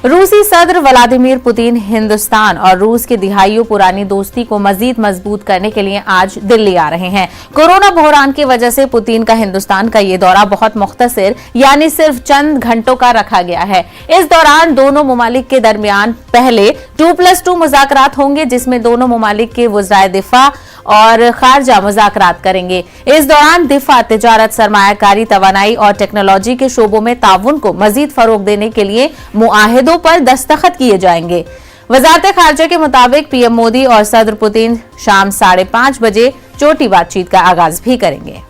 रूसी सदर Vladimir Putin Hindustan और रूस की दिहाइयों पुरानी दोस्ती को मजीद मजबूत करने के लिए आज दिल्ली आ रहे हैं। कोरोना बहरान की वजह से पुतिन का हिंदुस्तान का ये दौरा बहुत मुख्तसर यानी सिर्फ चंद घंटों का रखा गया है। इस दौरान दोनों ममालिक के दरमियान पहले 2+2 मुज़ाकरात होंगे, जिसमें दोनों ममालिक के वज़राए दिफा और खारजा मुज़ाकरात करेंगे। इस दौरान दिफा, तिजारत, सरमायाकारी, तवानाई और टेक्नोलॉजी के शोबों में ताउन को मजीद फरोग देने के लिए मुआहिदों पर दस्तखत किए जाएंगे। वजारत खारजा के मुताबिक पीएम मोदी और सदर पुतिन शाम 5:30 बजे चोटी बातचीत का आगाज भी करेंगे।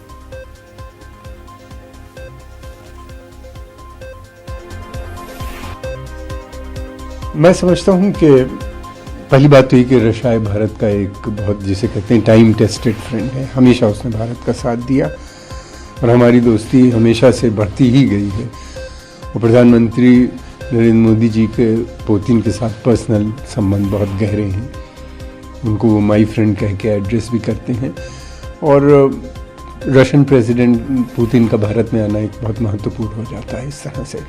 मैं समझता हूं कि पहली बात तो ये कि रशिया भारत का एक बहुत, जिसे कहते हैं, टाइम टेस्टेड फ्रेंड है। हमेशा उसने भारत का साथ दिया और हमारी दोस्ती हमेशा से बढ़ती ही गई है। और प्रधानमंत्री नरेंद्र मोदी जी के पुतिन के साथ पर्सनल संबंध बहुत गहरे हैं। उनको वो माई फ्रेंड कह के एड्रेस भी करते हैं। और रशियन प्रेसिडेंट पुतिन का भारत में आना एक बहुत महत्वपूर्ण हो जाता है। इस तरह से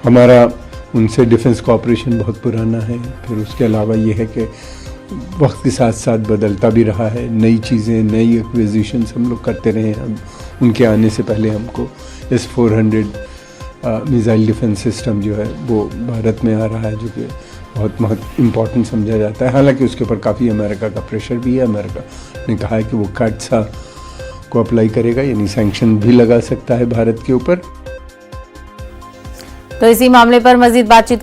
हमारा उनसे डिफेंस कोऑपरेशन बहुत पुराना है। फिर उसके अलावा ये है कि वक्त के साथ साथ बदलता भी रहा है। नई चीज़ें, नई एक्विजिशंस हम लोग करते रहे हैं। उनके आने से पहले हमको S-400 मिसाइल डिफेंस सिस्टम जो है वो भारत में आ रहा है, जो कि बहुत इम्पॉर्टेंट समझा जाता है। हालांकि उसके ऊपर काफ़ी अमेरिका का प्रेशर भी है। अमेरिका ने कहा है कि वो काटसा को अप्लाई करेगा, यानी सैंक्शन भी लगा सकता है भारत के ऊपर। तो इसी मामले पर मजीद बातचीत